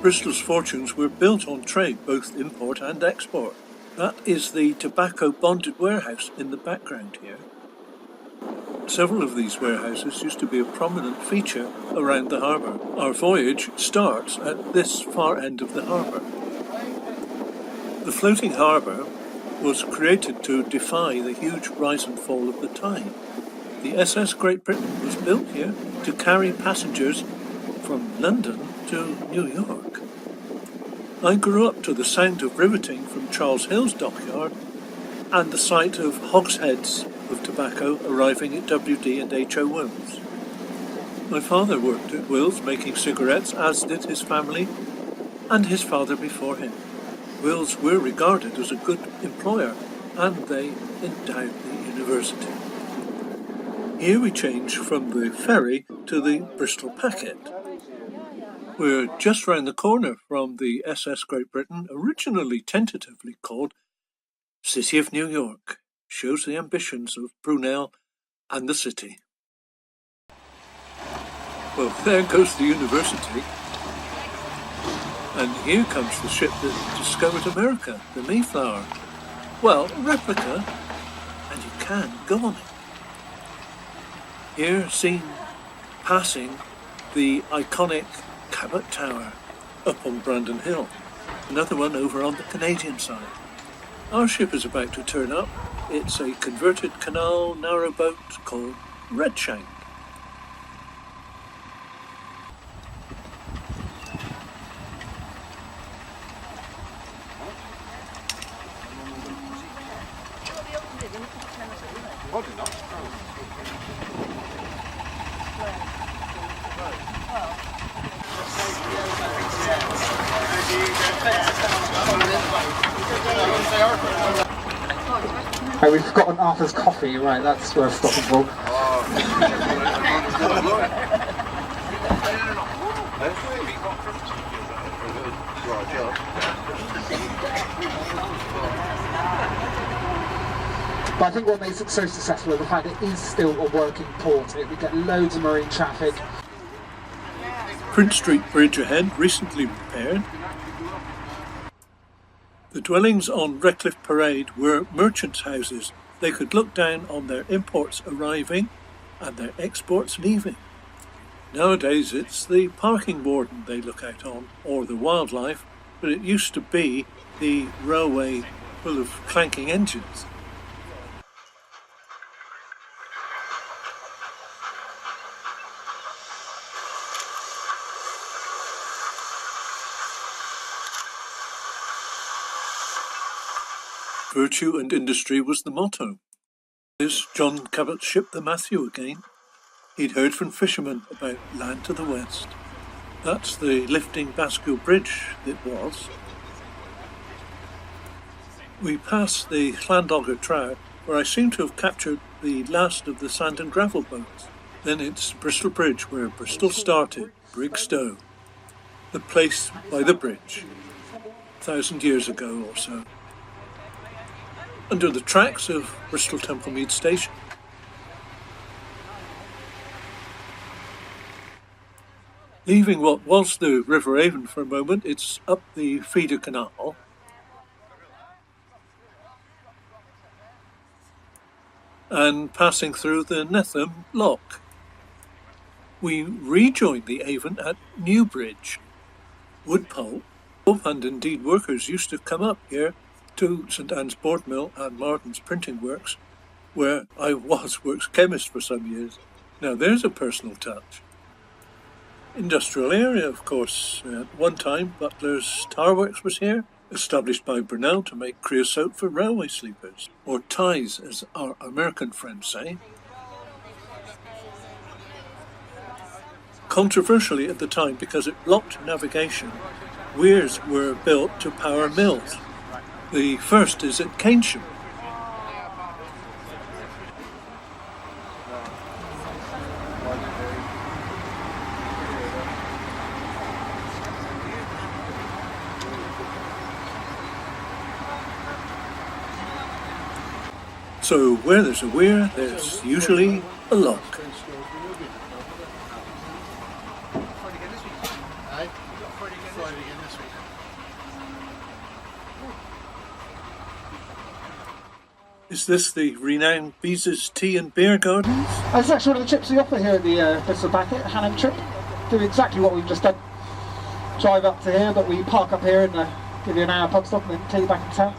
Bristol's fortunes were built on trade, both import and export. That is the tobacco bonded warehouse in the background here. Several of these warehouses used to be a prominent feature around the harbour. Our voyage starts at this far end of the harbour. The floating harbour was created to defy the huge rise and fall of the tide. The SS Great Britain was built here to carry passengers from London to New York. I grew up to the sound of riveting from Charles Hill's dockyard and the sight of hogsheads of tobacco arriving at WD and H.O. Wills. My father worked at Wills making cigarettes, as did his family and his father before him. Wills were regarded as a good employer, and they endowed the university. Here we change from the ferry to the Bristol packet. We're just round the corner from the SS Great Britain, originally tentatively called City of New York. Shows the ambitions of Brunel and the city. Well, there goes the university. And here comes the ship that discovered America, the Mayflower. Well, a replica, and you can go on it. Here seen passing the iconic Cabot Tower up on Brandon Hill. Another one over on the Canadian side. Our ship is about to turn up. It's a converted canal narrowboat called Redshank. Oh, we've forgotten Arthur's coffee, right, that's worth stopping for. But I think what makes it so successful is the fact it is still a working port. We get loads of marine traffic. Prince Street Bridge ahead, recently repaired. The dwellings on Redcliffe Parade were merchants' houses. They could look down on their imports arriving and their exports leaving. Nowadays it's the parking warden they look out on, or the wildlife, but it used to be the railway full of clanking engines. Virtue and industry was the motto. There's John Cabot's ship, the Matthew, again. He'd heard from fishermen about land to the west. That's the lifting Bascule Bridge it was. We pass the Llandogger Trow, where I seem to have captured the last of the sand and gravel boats. Then it's Bristol Bridge, where Bristol started, Brigstow, the place by the bridge, 1,000 years ago or so, under the tracks of Bristol Templemead Station. Leaving what was the River Avon for a moment, it's up the feeder canal. And passing through the Netham Lock. We rejoined the Avon at Newbridge. Wood pulp, and indeed workers used to come up here to St Anne's Board Mill and Martin's Printing Works, where I was works chemist for some years. Now there's a personal touch. Industrial area, of course. At one time, Butler's Tar Works was here, established by Brunel to make creosote for railway sleepers, or ties, as our American friends say. Controversially at the time, because it blocked navigation, weirs were built to power mills. The first is at Keynsham. So where there's a weir, there's usually a lock. Is this the renowned Beeze's Tea and Beer Gardens? That's actually one of the trips we offer here at the Bristol Packet, a Hanem trip. Do exactly what we've just done. Drive up to here, but we park up here and give you an hour pub stop and then take you back into town.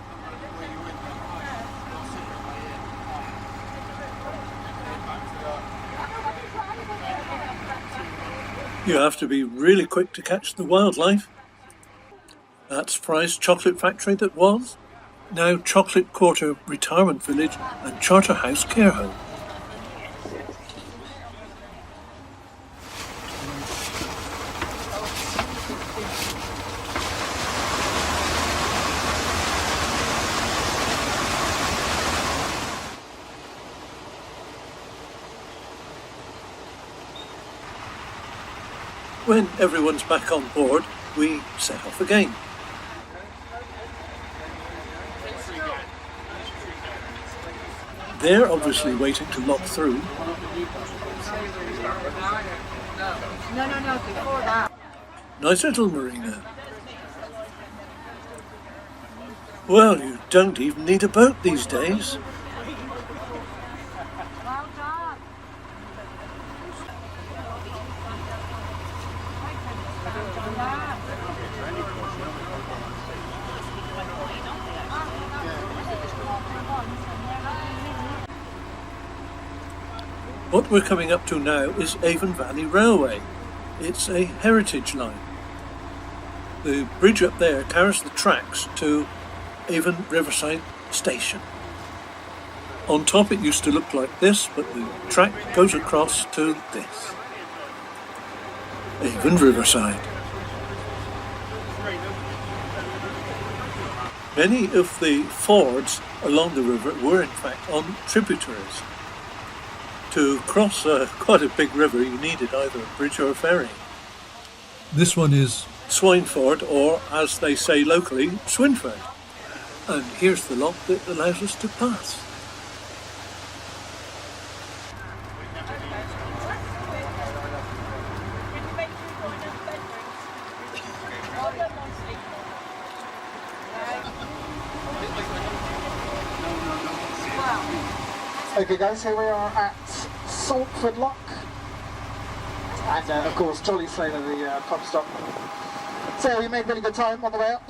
You have to be really quick to catch the wildlife. That's Fry's chocolate factory that was. Now Chocolate Quarter Retirement Village and Charterhouse Care Home. When everyone's back on board, we set off again. They're obviously waiting to lock through. No, before that. Nice little marina. Well, you don't even need a boat these days. Well done. What we're coming up to now is Avon Valley Railway. It's a heritage line. The bridge up there carries the tracks to Avon Riverside Station. On top it used to look like this, but the track goes across to this. Avon Riverside. Many of the fords along the river were in fact on tributaries. To cross quite a big river you needed either a bridge or a ferry. This one is Swineford, or as they say locally, Swinford. And here's the lock that allows us to pass. Okay guys, here we are at Saltford Lock. And of course, Jolly Sailor, the pub stop. So we made really good time on the way up.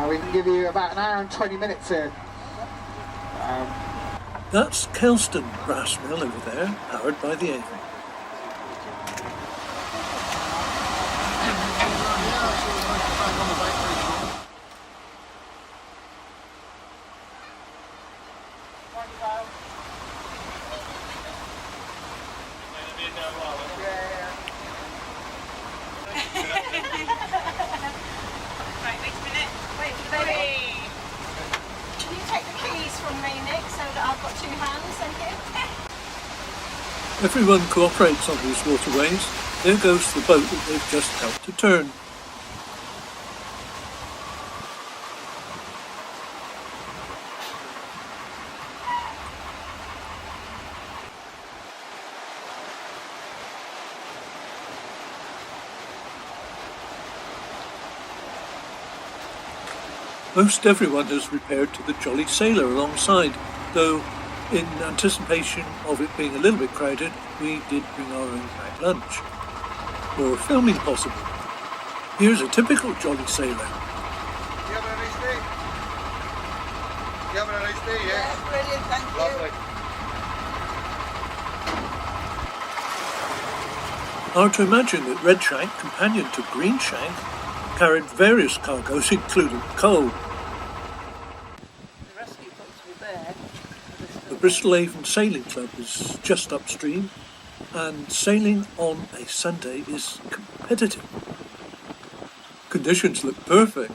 We can give you about an hour and 20 minutes here. That's Kelston Brass Mill over there, powered by the Avon. Everyone cooperates on these waterways. There goes the boat that they've just helped to turn. Most everyone has repaired to the Jolly Sailor alongside, though in anticipation of it being a little bit crowded, we did bring our own packed lunch. Or filming possible. Here's a typical Jolly Sailor. You having a nice day? You having a nice day, yeah? Yeah, brilliant, thank you. Lovely. Hard to imagine that Redshank, companion to Greenshank, carried various cargoes, including coal. The rescue boats were there. The Bristol Avon Sailing Club is just upstream, and sailing on a Sunday is competitive. Conditions look perfect.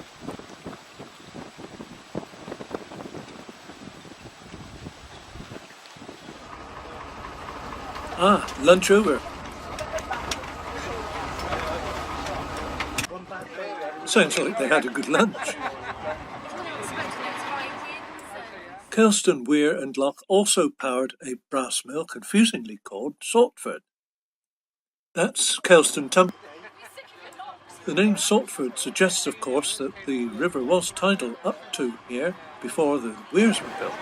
Ah, lunch over. Sounds like they had a good lunch. Kelston Weir and Lock also powered a brass mill confusingly called Saltford. That's Kelston The name Saltford suggests, of course, that the river was tidal up to here before the weirs were built.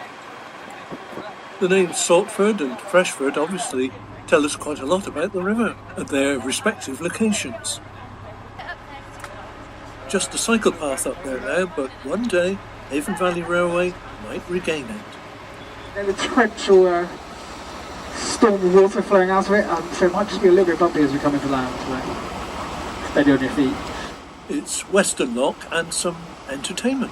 The names Saltford and Freshford obviously tell us quite a lot about the river and their respective locations. Just a cycle path up there now, but one day Avon Valley Railway might regain it. There's a torrential storm of water flowing out of it, and so it might just be a little bit bumpy as we come into land. So steady on your feet. It's Western Lock and some entertainment.